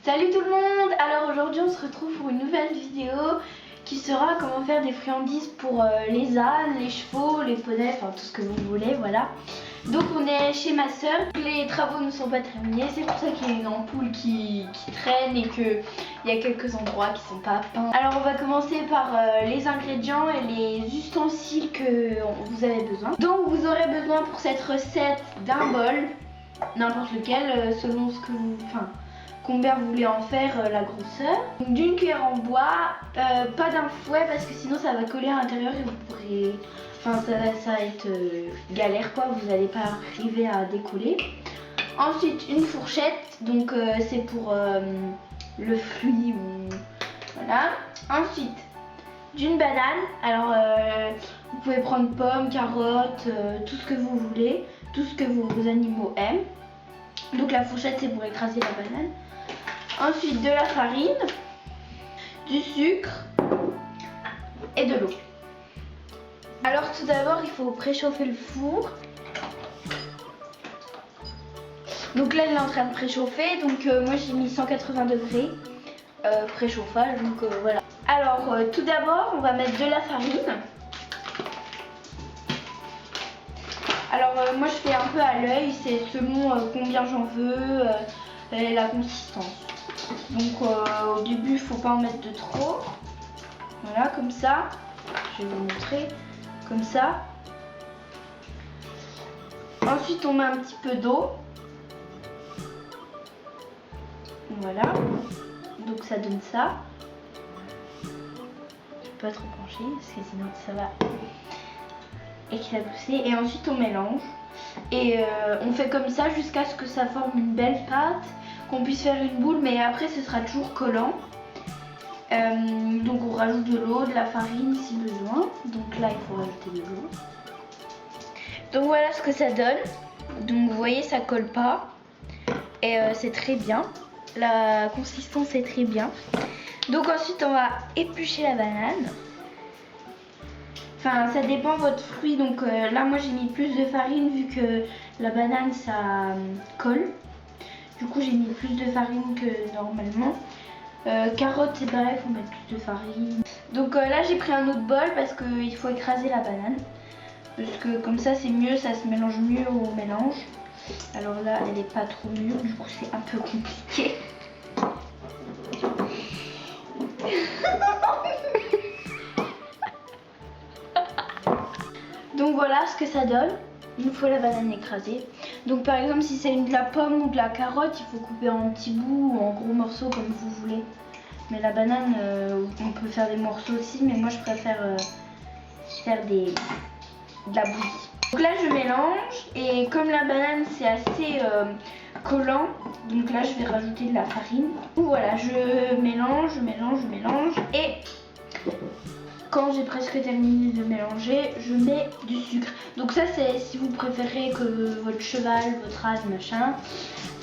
Salut tout le monde! Alors aujourd'hui on se retrouve pour une nouvelle vidéo qui sera comment faire des friandises pour les ânes, les chevaux, les poneys, enfin tout ce que vous voulez, voilà. Donc on est chez ma soeur, les travaux ne sont pas terminés, c'est pour ça qu'il y a une ampoule qui traîne et qu'il y a quelques endroits qui sont pas peints. Alors on va commencer par les ingrédients et les ustensiles que vous avez besoin. Donc vous aurez besoin pour cette recette d'un bol, n'importe lequel, selon ce que vous... combien vous voulez en faire, la grosseur. D'une cuillère en bois, pas d'un fouet parce que sinon ça va coller à l'intérieur et vous pourrez... Enfin ça va être galère quoi, vous n'allez pas arriver à décoller. Ensuite une fourchette, donc c'est pour le fruit ou... Voilà. Ensuite d'une banane, alors vous pouvez prendre pommes, carottes, tout ce que vous voulez, tout ce que vos animaux aiment. Donc la fourchette c'est pour écraser la banane. Ensuite de la farine, du sucre et de l'eau. Alors tout d'abord il faut préchauffer le four. Donc là il est en train de préchauffer, donc moi j'ai mis 180 degrés préchauffage, donc voilà. Alors tout d'abord on va mettre de la farine. Alors moi je fais un peu à l'œil, c'est selon combien j'en veux et la consistance. Donc au début il ne faut pas en mettre de trop. Voilà comme ça. Je vais vous montrer. Comme ça. Ensuite on met un petit peu d'eau. Voilà. Donc ça donne ça. Je peux pas trop pencher parce que sinon ça va éclabousser. Et ensuite on mélange. Et on fait comme ça jusqu'à ce que ça forme une belle pâte, qu'on puisse faire une boule, mais après ce sera toujours collant. Donc on rajoute de l'eau, de la farine si besoin. Donc là il faut rajouter de l'eau. Donc voilà ce que ça donne. Donc vous voyez ça colle pas. Et c'est très bien. La consistance est très bien. Donc ensuite on va éplucher la banane. Enfin ça dépend de votre fruit, donc là moi j'ai mis plus de farine vu que la banane ça colle. Du coup j'ai mis plus de farine que normalement. Carottes c'est pareil, il faut mettre plus de farine. Donc là j'ai pris un autre bol parce qu'il faut écraser la banane. Parce que comme ça c'est mieux, ça se mélange mieux au mélange. Alors là elle n'est pas trop mûre, du coup c'est un peu compliqué. Donc voilà ce que ça donne. Il nous faut la banane écrasée. Donc par exemple si c'est de la pomme ou de la carotte, il faut couper en petits bouts ou en gros morceaux comme vous voulez. Mais la banane, on peut faire des morceaux aussi, mais moi je préfère faire de la bouillie. Donc là je mélange et comme la banane c'est assez collant, donc là je vais rajouter de la farine. Donc voilà, je mélange et quand j'ai presque terminé de mélanger, je mets du sucre. Donc ça c'est si vous préférez que votre cheval, votre âne, machin,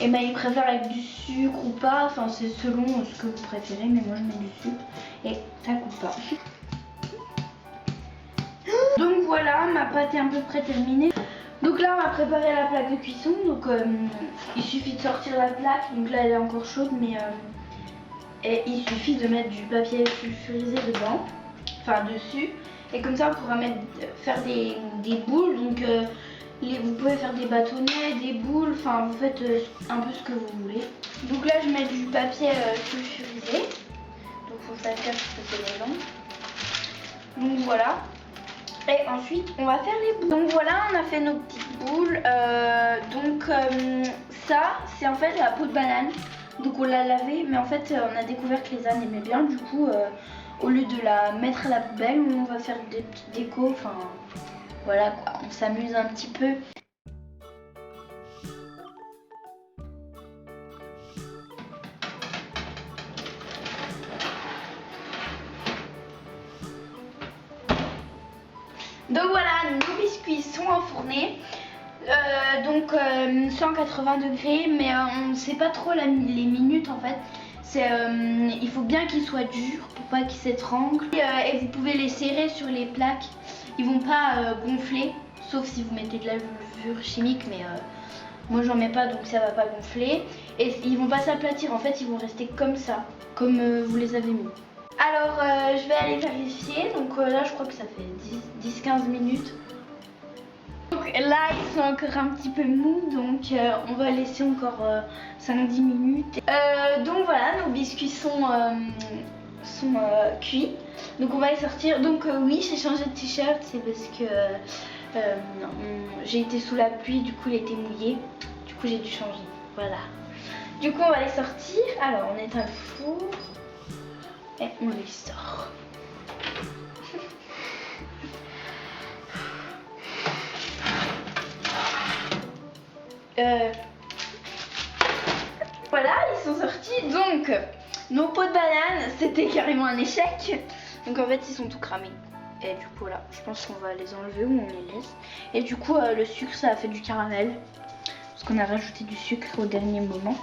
et ben il préfère avec du sucre ou pas. Enfin c'est selon ce que vous préférez, mais moi je mets du sucre et ça coupe pas. Donc voilà, ma pâte est à peu près terminée. Donc là on va préparer la plaque de cuisson. Donc il suffit de sortir la plaque. Donc là elle est encore chaude, mais et il suffit de mettre du papier sulfurisé dedans. Enfin dessus, et comme ça on pourra faire des boules. Donc vous pouvez faire des bâtonnets, des boules, enfin vous faites un peu ce que vous voulez. Donc là je mets du papier sulfurisé, donc faut faire gaffe parce que c'est long. Donc voilà, et ensuite on va faire les boules. Donc voilà, on a fait nos petites boules. Ça c'est en fait la peau de banane, donc on l'a lavée, mais en fait on a découvert que les ânes aimaient bien, du coup au lieu de la mettre à la poubelle, on va faire des petites décos, enfin voilà quoi, on s'amuse un petit peu. Donc voilà, nos biscuits sont enfournés. 180 degrés, mais on ne sait pas trop les minutes en fait. Il faut bien qu'ils soient durs pour pas qu'ils s'étranglent. Et vous pouvez les serrer sur les plaques. Ils vont pas gonfler, sauf si vous mettez de la levure chimique, mais moi j'en mets pas donc ça va pas gonfler. et ils vont pas s'aplatir, en fait ils vont rester comme ça, comme vous les avez mis. Alors je vais aller vérifier, donc là je crois que ça fait 10-15 minutes. Donc là ils sont encore un petit peu mous, donc on va laisser encore 5-10 minutes. Donc voilà, nos biscuits sont cuits, donc on va les sortir. Donc oui, j'ai changé de t-shirt, c'est parce que j'ai été sous la pluie, du coup il était mouillé, du coup j'ai dû changer, voilà. Du coup on va les sortir, alors on éteint le four et on les sort. Voilà, ils sont sortis. Donc nos pots de banane, c'était carrément un échec. Donc en fait ils sont tout cramés. Et du coup là, je pense qu'on va les enlever ou on les laisse. Et du coup le sucre, ça a fait du caramel, parce qu'on a rajouté du sucre au dernier moment.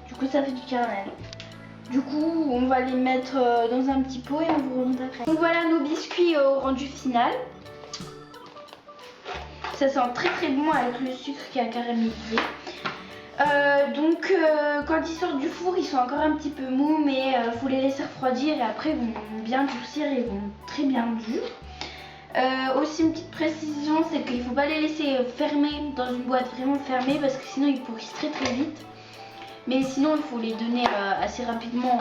Du coup ça fait du caramel. Du coup on va les mettre dans un petit pot et on vous remonte après. Donc voilà nos biscuits au rendu final. Ça sent très très bon avec le sucre qui a caramélisé. Donc quand ils sortent du four, ils sont encore un petit peu mous, mais faut les laisser refroidir et après ils vont bien durcir et ils vont très bien durs. Aussi une petite précision, c'est qu'il ne faut pas les laisser fermer dans une boîte vraiment fermée parce que sinon ils pourrissent très très vite. Mais sinon il faut les donner assez rapidement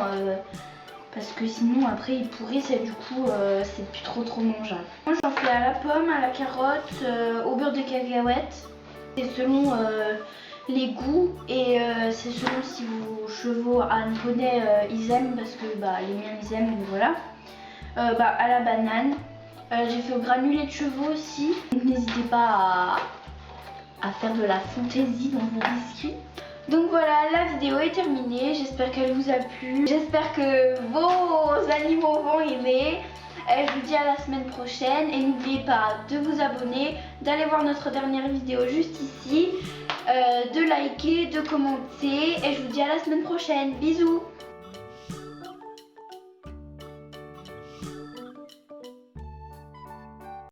parce que sinon après ils pourrissent et du coup c'est plus trop mangeable. Moi j'en fais à la pomme, à la carotte, au beurre de cacahuète. C'est selon les goûts et c'est selon si vos chevaux à un poney ils aiment, parce que les miens ils aiment, donc voilà. À la banane. J'ai fait au granulé de chevaux aussi. Donc n'hésitez pas à faire de la fantaisie dans vos biscuits. Donc voilà, la vidéo est terminée, j'espère qu'elle vous a plu, j'espère que vos animaux vont aimer. Je vous dis à la semaine prochaine et n'oubliez pas de vous abonner, d'aller voir notre dernière vidéo juste ici, de liker, de commenter et je vous dis à la semaine prochaine. Bisous!